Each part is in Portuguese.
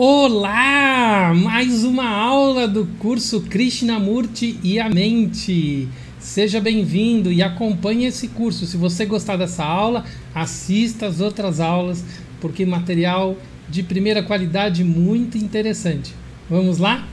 Olá! Mais uma aula do curso Krishnamurti e a Mente. Seja bem-vindo e acompanhe esse curso. Se você gostar dessa aula, assista as outras aulas, porque material de primeira qualidade muito interessante. Vamos lá?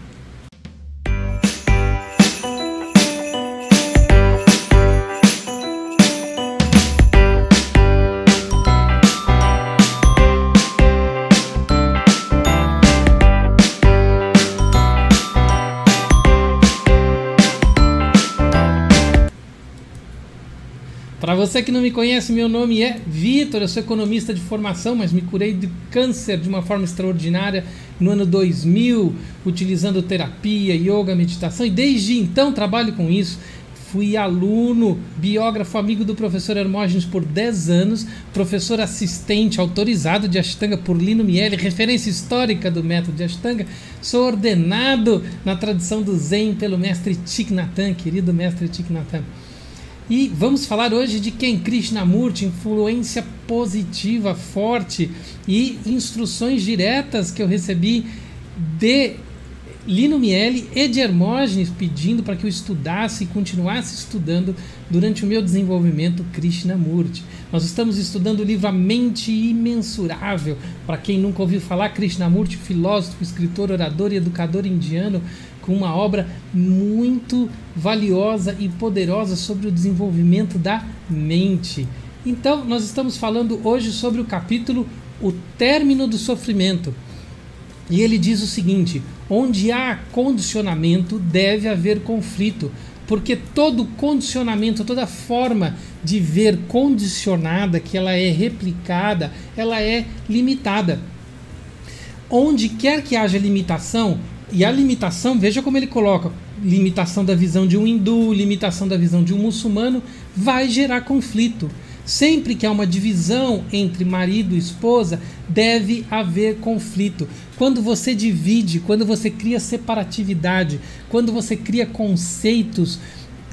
Para você que não me conhece, meu nome é Vitor, eu sou economista de formação, mas me curei de câncer de uma forma extraordinária no ano 2000, utilizando terapia, yoga, meditação, e desde então trabalho com isso. Fui aluno, biógrafo, amigo do professor Hermógenes por 10 anos, professor assistente autorizado de Ashtanga por Lino Miele, referência histórica do método de Ashtanga. Sou ordenado na tradição do Zen pelo mestre Thich Nhat Hanh, querido mestre Thich Nhat Hanh. E vamos falar hoje de quem? Krishnamurti, influência positiva, forte e instruções diretas que eu recebi de Lino Miele e de Hermógenes, pedindo para que eu estudasse e continuasse estudando durante o meu desenvolvimento Krishnamurti. Nós estamos estudando o livro A Mente Imensurável. Para quem nunca ouviu falar, Krishnamurti, filósofo, escritor, orador e educador indiano, com uma obra muito valiosa e poderosa sobre o desenvolvimento da mente. Então, nós estamos falando hoje sobre o capítulo O Término do Sofrimento. E ele diz o seguinte: onde há condicionamento, deve haver conflito, porque todo condicionamento, toda forma de ver condicionada, que ela é replicada, ela é limitada. Onde quer que haja limitação, e a limitação, veja como ele coloca, limitação da visão de um hindu, limitação da visão de um muçulmano, vai gerar conflito. Sempre que há uma divisão entre marido e esposa, deve haver conflito. Quando você divide, quando você cria separatividade, quando você cria conceitos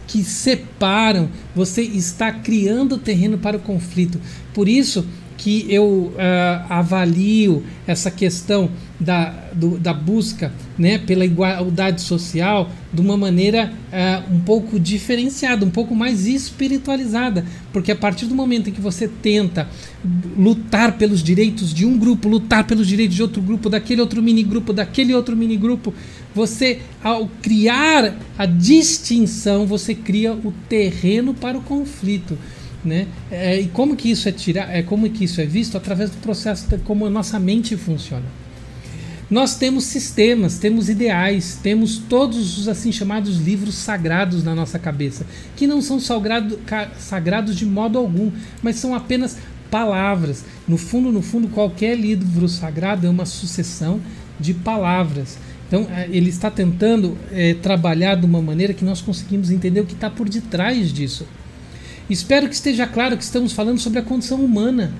que separam, você está criando terreno para o conflito. Por isso que eu avalio essa questão da busca, né, pela igualdade social de uma maneira um pouco diferenciada, um pouco mais espiritualizada, porque a partir do momento em que você tenta lutar pelos direitos de um grupo, lutar pelos direitos de outro grupo, daquele outro minigrupo, daquele outro minigrupo, você, ao criar a distinção, você cria o terreno para o conflito. Né? E como que isso como que isso é visto? Através do processo de como a nossa mente funciona. Nós temos sistemas, temos ideais, temos todos os assim chamados livros sagrados na nossa cabeça, que não são sagrados de modo algum, mas são apenas palavras. No fundo, qualquer livro sagrado é uma sucessão de palavras. Então, ele está tentando trabalhar de uma maneira que nós conseguimos entender o que está por detrás disso. Espero que esteja claro que estamos falando sobre a condição humana.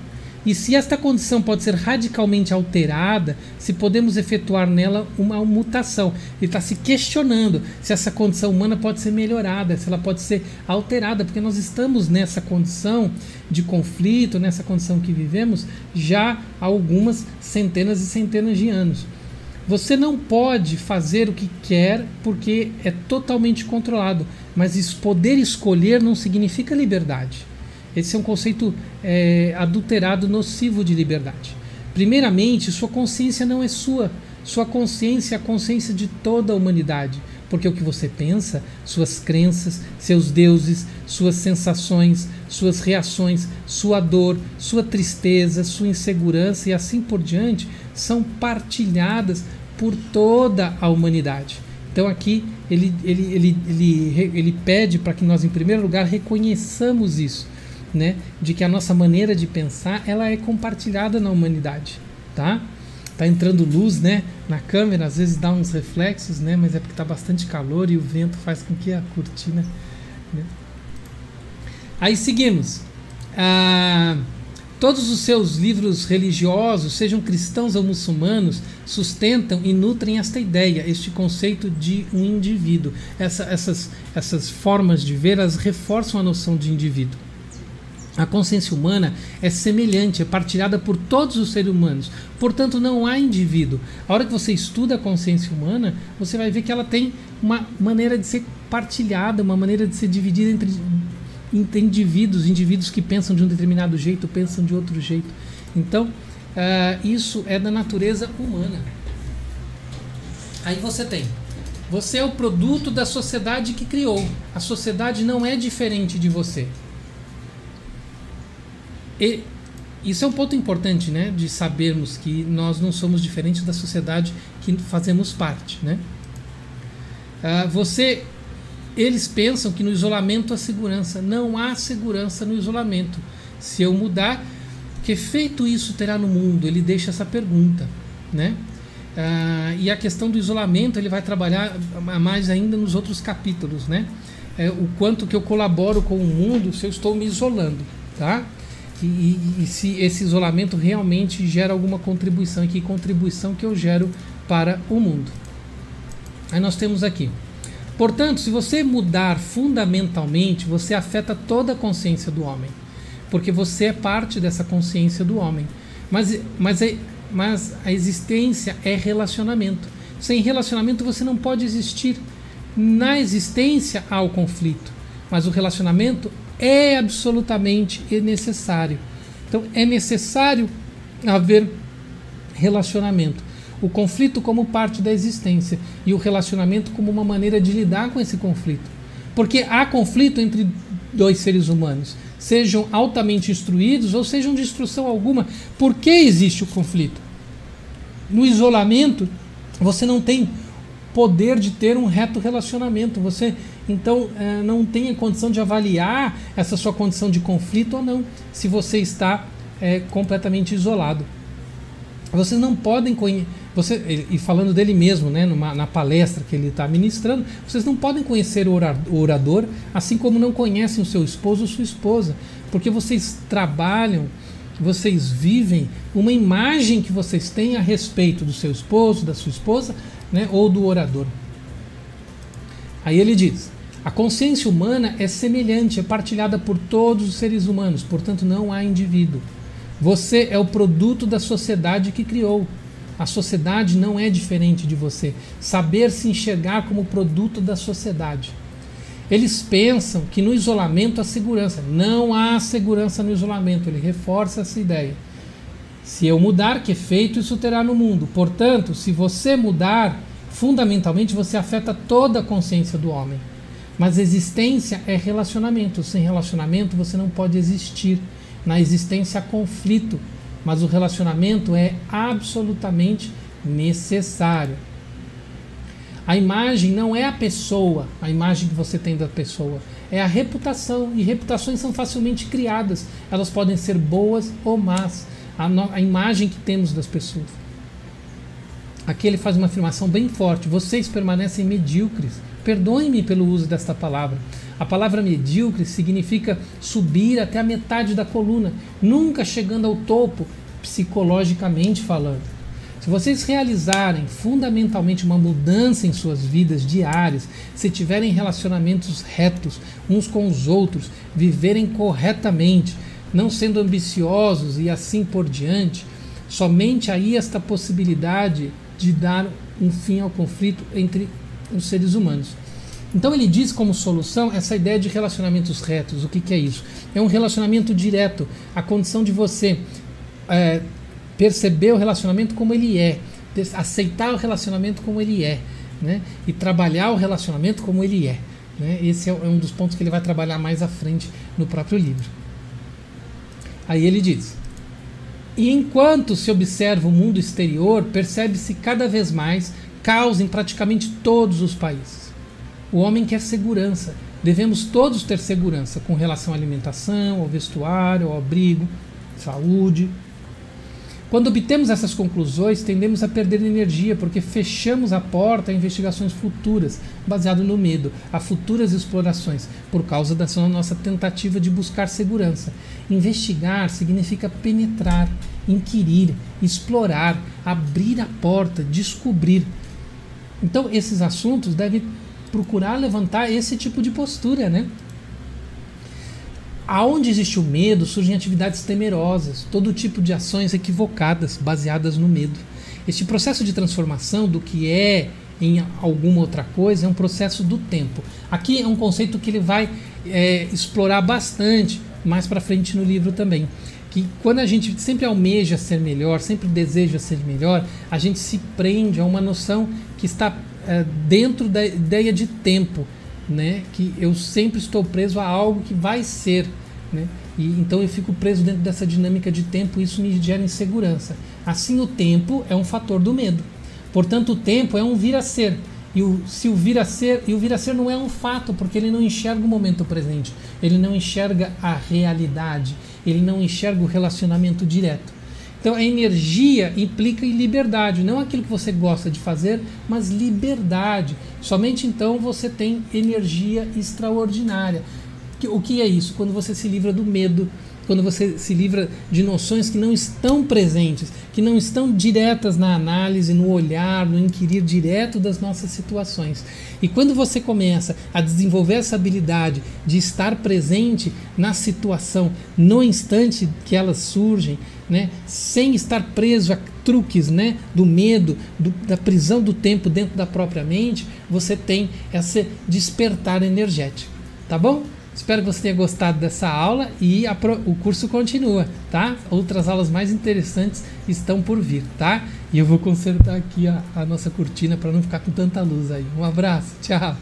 E se esta condição pode ser radicalmente alterada, se podemos efetuar nela uma mutação. Ele está se questionando se essa condição humana pode ser melhorada, se ela pode ser alterada, porque nós estamos nessa condição de conflito, nessa condição que vivemos, já há algumas centenas e centenas de anos. Você não pode fazer o que quer porque é totalmente controlado, mas poder escolher não significa liberdade. Esse é um conceito adulterado, nocivo de liberdade. Primeiramente, sua consciência não é sua. Sua consciência é a consciência de toda a humanidade, porque o que você pensa, suas crenças, seus deuses, suas sensações, suas reações, sua dor, sua tristeza, sua insegurança e assim por diante, são partilhadas por toda a humanidade. Então aqui ele pede para que nós, em primeiro lugar, reconheçamos isso, né? De que a nossa maneira de pensar, ela é compartilhada na humanidade, tá? Tá entrando luz, né, na câmera, às vezes dá uns reflexos, né, mas é porque tá bastante calor e o vento faz com que a cortina, né? Aí seguimos. Todos os seus livros religiosos, sejam cristãos ou muçulmanos, sustentam e nutrem esta ideia, este conceito de um indivíduo. Essas formas de ver, elas reforçam a noção de indivíduo. A consciência humana é semelhante, é partilhada por todos os seres humanos. Portanto, não há indivíduo. A hora que você estuda a consciência humana, você vai ver que ela tem uma maneira de ser partilhada, uma maneira de ser dividida entre indivíduos que pensam de um determinado jeito, pensam de outro jeito. Então, isso é da natureza humana. Aí você é o produto da sociedade que criou. A sociedade não é diferente de você. E isso é um ponto importante, né, de sabermos que nós não somos diferentes da sociedade que fazemos parte, né? Eles pensam que no isolamento há segurança. Não há segurança no isolamento. Se eu mudar, que efeito isso terá no mundo? Ele deixa essa pergunta, né? E a questão do isolamento ele vai trabalhar mais ainda nos outros capítulos, né? O quanto que eu colaboro com o mundo se eu estou me isolando, tá? E se esse isolamento realmente gera alguma contribuição, e que contribuição que eu gero para o mundo. Aí nós temos aqui: portanto, se você mudar fundamentalmente, você afeta toda a consciência do homem, porque você é parte dessa consciência do homem. Mas a existência é relacionamento. Sem relacionamento você não pode existir. Na existência há o conflito, mas o relacionamento é absolutamente necessário. Então é necessário haver relacionamento. O conflito como parte da existência e o relacionamento como uma maneira de lidar com esse conflito. Porque há conflito entre dois seres humanos, sejam altamente instruídos ou sejam de instrução alguma. Por que existe o conflito? No isolamento, você não tem poder de ter um reto relacionamento. Você, então, não tem a condição de avaliar essa sua condição de conflito ou não, se você está completamente isolado. Vocês não podem conhecer, e falando dele mesmo, né, na palestra que ele está ministrando, vocês não podem conhecer o orador, assim como não conhecem o seu esposo ou sua esposa, porque vocês trabalham, vocês vivem uma imagem que vocês têm a respeito do seu esposo, da sua esposa, né, ou do orador. Aí ele diz: a consciência humana é semelhante, é partilhada por todos os seres humanos, portanto não há indivíduo. Você é o produto da sociedade que criou. A sociedade não é diferente de você. Saber se enxergar como produto da sociedade. Eles pensam que no isolamento há segurança. Não há segurança no isolamento. Ele reforça essa ideia. Se eu mudar, que efeito isso terá no mundo? Portanto, se você mudar, fundamentalmente você afeta toda a consciência do homem. Mas existência é relacionamento. Sem relacionamento você não pode existir. Na existência há conflito, mas o relacionamento é absolutamente necessário. A imagem não é a pessoa, a imagem que você tem da pessoa, é a reputação, e reputações são facilmente criadas, elas podem ser boas ou más, a imagem que temos das pessoas. Aqui ele faz uma afirmação bem forte: vocês permanecem medíocres. Perdoem-me pelo uso desta palavra. A palavra medíocre significa subir até a metade da coluna, nunca chegando ao topo, psicologicamente falando. Se vocês realizarem fundamentalmente uma mudança em suas vidas diárias, se tiverem relacionamentos retos uns com os outros, viverem corretamente, não sendo ambiciosos e assim por diante, somente aí esta possibilidade de dar um fim ao conflito entre os seres humanos. Então ele diz como solução essa ideia de relacionamentos retos. O que é isso? É um relacionamento direto, a condição de você perceber o relacionamento como ele é, aceitar o relacionamento como ele é, né? E trabalhar o relacionamento como ele é, né? Esse é um dos pontos que ele vai trabalhar mais à frente no próprio livro. Aí ele diz: e enquanto se observa o mundo exterior, percebe-se cada vez mais caos em praticamente todos os países. O homem quer segurança. Devemos todos ter segurança com relação à alimentação, ao vestuário, ao abrigo, saúde. Quando obtemos essas conclusões, tendemos a perder energia, porque fechamos a porta a investigações futuras, baseado no medo, a futuras explorações, por causa da nossa tentativa de buscar segurança. Investigar significa penetrar, inquirir, explorar, abrir a porta, descobrir. Então, esses assuntos devem procurar levantar esse tipo de postura, né? Aonde existe o medo, surgem atividades temerosas, todo tipo de ações equivocadas, baseadas no medo. Este processo de transformação do que é em alguma outra coisa é um processo do tempo. Aqui é um conceito que ele vai explorar bastante mais para frente no livro também. Que quando a gente sempre almeja ser melhor, sempre deseja ser melhor, a gente se prende a uma noção que está dentro da ideia de tempo, né? Que eu sempre estou preso a algo que vai ser, né? E então eu fico preso dentro dessa dinâmica de tempo e isso me gera insegurança. Assim, o tempo é um fator do medo. Portanto, o tempo é um vir a ser. E o vir a ser não é um fato, porque ele não enxerga o momento presente, ele não enxerga a realidade, ele não enxerga o relacionamento direto. Então a energia implica em liberdade, não aquilo que você gosta de fazer, mas liberdade. Somente então você tem energia extraordinária. O que é isso? Quando você se livra do medo, quando você se livra de noções que não estão presentes, que não estão diretas na análise, no olhar, no inquirir direto das nossas situações. E quando você começa a desenvolver essa habilidade de estar presente na situação, no instante que elas surgem, né, sem estar preso a truques, né, do medo, da prisão do tempo dentro da própria mente, você tem esse despertar energético. Tá bom? Espero que você tenha gostado dessa aula e o curso continua, tá? Outras aulas mais interessantes estão por vir, tá? E eu vou consertar aqui a nossa cortina para não ficar com tanta luz aí. Um abraço, tchau!